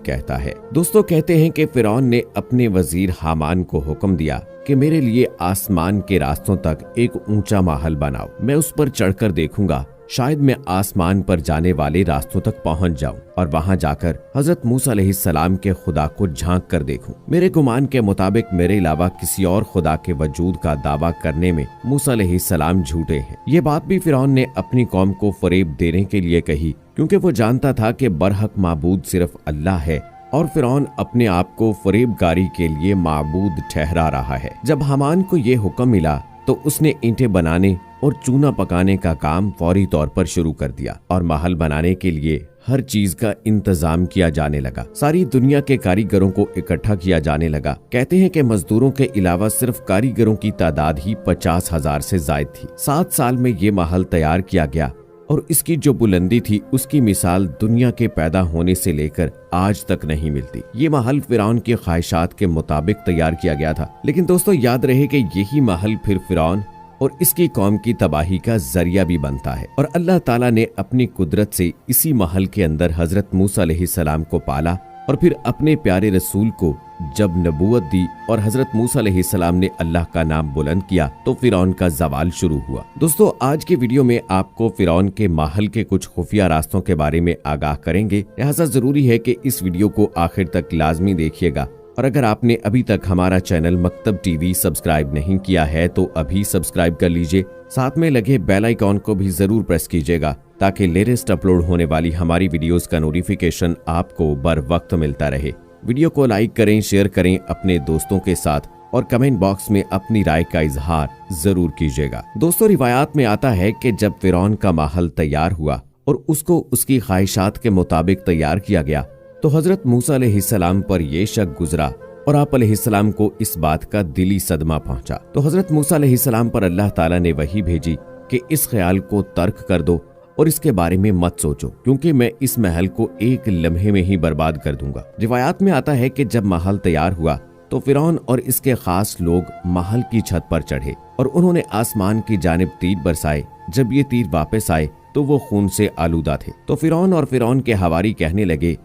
कहता है। दोस्तों कहते हैं कि फिरौन ने अपने वजीर हामान को हुक्म दिया कि मेरे लिए आसमान के रास्तों तक एक ऊंचा महल बनाओ, मैं उस पर चढ़कर देखूंगा, शायद मैं आसमान पर जाने वाले रास्तों तक पहुंच जाऊं और वहां जाकर हजरत मूसा अलैहिस्सलाम के खुदा को झांक कर देखूं। मेरे गुमान के मुताबिक मेरे अलावा किसी और खुदा के वजूद का दावा करने में मूसा अलैहिस्सलाम झूठे हैं। ये बात भी फिरौन ने अपनी कौम को फरेब देने के लिए कही, क्योंकि वो जानता था कि बरहक माबूद सिर्फ अल्लाह है और फिरौन अपने आप को फरेबकारी के लिए माबूद ठहरा रहा है। जब हामान को ये हुक्म मिला तो उसने ईंटें बनाने और चूना पकाने का काम फौरी तौर पर शुरू कर दिया और महल बनाने के लिए हर चीज का इंतजाम किया जाने लगा। सारी दुनिया के कारीगरों को इकट्ठा किया जाने लगा। कहते हैं कि मजदूरों के अलावा सिर्फ कारीगरों की तादाद ही 50,000 से ज्यादा थी। 7 साल में ये महल तैयार किया गया और इसकी जो बुलंदी थी उसकी मिसाल दुनिया के पैदा होने से लेकर आज तक नहीं मिलती। ये महल फिरौन की ख्वाहिशात के मुताबिक तैयार किया गया था, लेकिन दोस्तों याद रहे कि यही महल फिर फिरौन और इसकी कौम की तबाही का जरिया भी बनता है। और अल्लाह ताला ने अपनी कुदरत से इसी महल के अंदर हजरत मूसा अलैहिस्सलाम को पाला और फिर अपने प्यारे रसूल को जब नबूवत दी और हजरत मूसा अलैहिस्सलाम ने अल्लाह का नाम बुलंद किया तो फिरौन का जवाल शुरू हुआ। दोस्तों आज के वीडियो में आपको फिरौन के महल के कुछ खुफिया रास्तों के बारे में आगाह करेंगे, लिहाजा जरूरी है कि इस वीडियो को आखिर तक लाजमी देखिएगा। और अगर आपने अभी तक हमारा चैनल मकतब टीवी सब्सक्राइब नहीं किया है तो अभी सब्सक्राइब कर लीजिए, साथ में लगे बेल आइकॉन को भी जरूर प्रेस कीजिएगा ताकि लेटेस्ट अपलोड होने वाली हमारी वीडियोस का नोटिफिकेशन आपको बर वक्त मिलता रहे। वीडियो को लाइक करें, शेयर करें अपने दोस्तों के साथ और कमेंट बॉक्स में अपनी राय का इजहार जरूर कीजिएगा। दोस्तों रिवायात में आता है कि जब फिरौन का महल तैयार हुआ और उसको उसकी ख्वाहिशात के मुताबिक तैयार किया गया तो हजरत मूसा अलैहिस्सलाम पर यह शक गुजरा और आप अलैहिस्सलाम को इस बात का दिली सदमा पहुंचा। तो हजरत मूसा अलैहिस्सलाम पर अल्लाह ताला ने वही भेजी कि इस ख्याल को तर्क कर दो और इसके बारे में मत सोचो, क्योंकि मैं इस महल को एक लम्हे में ही बर्बाद कर दूंगा। रिवायात में आता है कि जब महल तैयार हुआ तो फिरौन और इसके खास लोग महल की छत पर चढ़े और उन्होंने आसमान की जानिब तीर बरसाए। जब ये तीर वापस आए तो वो खून से आलूदा थे। तो फिरौन और फिरौन के हवारी कहने लगे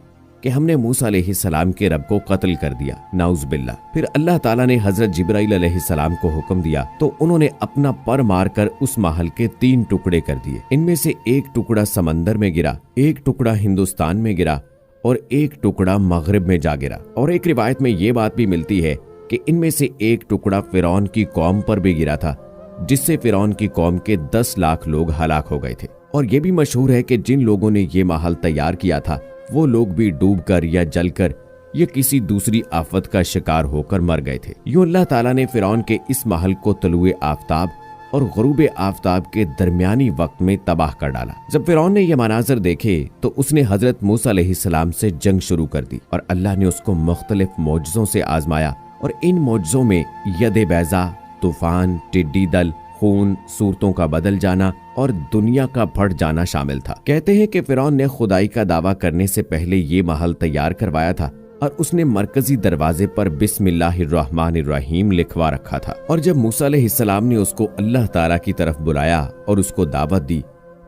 कि हमने मूसा अलैहिस्सलाम के रब को कत्ल कर दिया, नाउज बिल्ला। फिर अल्लाह ताला ने हजरत जिब्राइल अलैहिस्सलाम को हुक्म दिया तो उन्होंने अपना पर मारकर उस महल के 3 टुकड़े कर दिए। इनमें से एक टुकड़ा समंदर में गिरा, एक टुकड़ा हिंदुस्तान में गिरा और एक टुकड़ा मगरिब में जा गिरा। और एक रिवायत में ये बात भी मिलती है कि इनमें से एक टुकड़ा फिरौन की कौम पर भी गिरा था, जिससे फिरौन की कौम के 10 लाख लोग हलाक हो गए थे। और ये भी मशहूर है कि जिन लोगों ने ये महल तैयार किया था वो लोग भी डूबकर या जलकर या किसी दूसरी आफत का शिकार होकर मर गए थे। यूं अल्लाह ताला ने फिरौन के इस महल को तलुए आफ्ताब और गुरूबे आफ्ताब के दरमियानी वक्त में तबाह कर डाला। जब फिरौन ने यह मनाजर देखे तो उसने हजरत मूसा अलैहिस्सलाम से जंग शुरू कर दी और अल्लाह ने उसको मुख्तलिफ मौजज़ों से आजमाया और इन मौजज़ों में यदे बैजा, तूफान, टिड्डी दल, खून, सूरतों का बदल जाना और दुनिया का फट जाना शामिल था। कहते हैं कि फिरौन ने खुदाई का दावा करने से पहले ये महल तैयार करवाया था और उसने मरकजी दरवाजे पर बिस्मिल्लाहिर्रहमानिर्रहीम लिखवा रखा था। और जब मूसा अलैहिस्सलाम ने उसको अल्लाह ताला की तरफ बुलाया और उसको दावत दी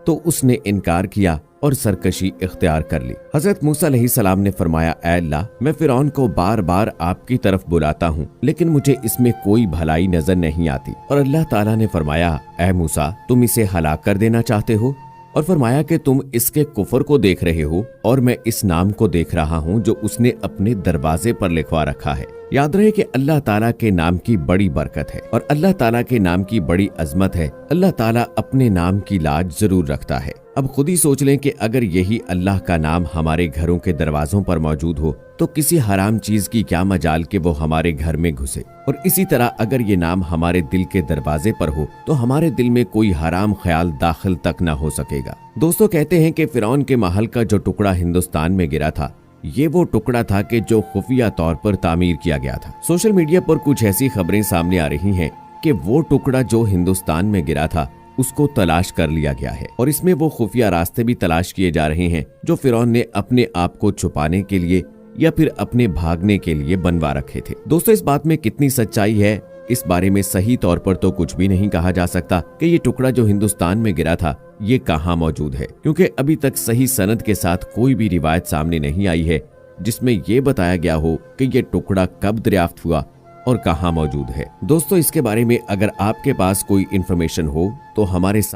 तो उसने इनकार किया और सरकशी इख्तियार कर ली। हजरत मूसा अलैहिस्सलाम ने फरमाया, ऐ अल्लाह, मैं फिरौन को बार बार आपकी तरफ बुलाता हूँ लेकिन मुझे इसमें कोई भलाई नजर नहीं आती। और अल्लाह ताला ने फरमाया, ऐ मूसा, तुम इसे हलाक कर देना चाहते हो? और फरमाया कि तुम इसके कुफर को देख रहे हो और मैं इस नाम को देख रहा हूँ जो उसने अपने दरवाजे पर लिखवा रखा है। याद रहे कि अल्लाह ताला के नाम की बड़ी बरकत है और अल्लाह ताला के नाम की बड़ी अजमत है। अल्लाह ताला अपने नाम की लाज जरूर रखता है। अब खुद ही सोच लें कि अगर यही अल्लाह का नाम हमारे घरों के दरवाजों पर मौजूद हो तो किसी हराम चीज की क्या मजाल कि वो हमारे घर में घुसे। और इसी तरह अगर ये नाम हमारे दिल के दरवाजे पर हो तो हमारे दिल में कोई हराम ख्याल दाखिल तक न हो सकेगा। दोस्तों कहते हैं कि फिरौन के महल का जो टुकड़ा हिंदुस्तान में गिरा था ये वो टुकड़ा था कि जो खुफिया तौर पर तामीर किया गया था। सोशल मीडिया पर कुछ ऐसी खबरें सामने आ रही हैं कि वो टुकड़ा जो हिंदुस्तान में गिरा था उसको तलाश कर लिया गया है और इसमें वो खुफिया रास्ते भी तलाश किए जा रहे हैं जो फिरौन ने अपने आप को छुपाने के लिए या फिर अपने भागने के लिए बनवा रखे थे। दोस्तों इस बात में कितनी सच्चाई है इस बारे में सही तौर पर तो कुछ भी नहीं कहा जा सकता कि ये टुकड़ा जो हिंदुस्तान में गिरा था ये कहाँ मौजूद है, क्योंकि अभी तक सही सनद के साथ कोई भी रिवायत सामने नहीं आई है जिसमें ये बताया गया हो कि ये टुकड़ा कब दरियाफ्त हुआ और कहाँ मौजूद है। दोस्तों, इसके बारे में अगर आपके पास कोई इन्फॉर्मेशन हो तो हमारे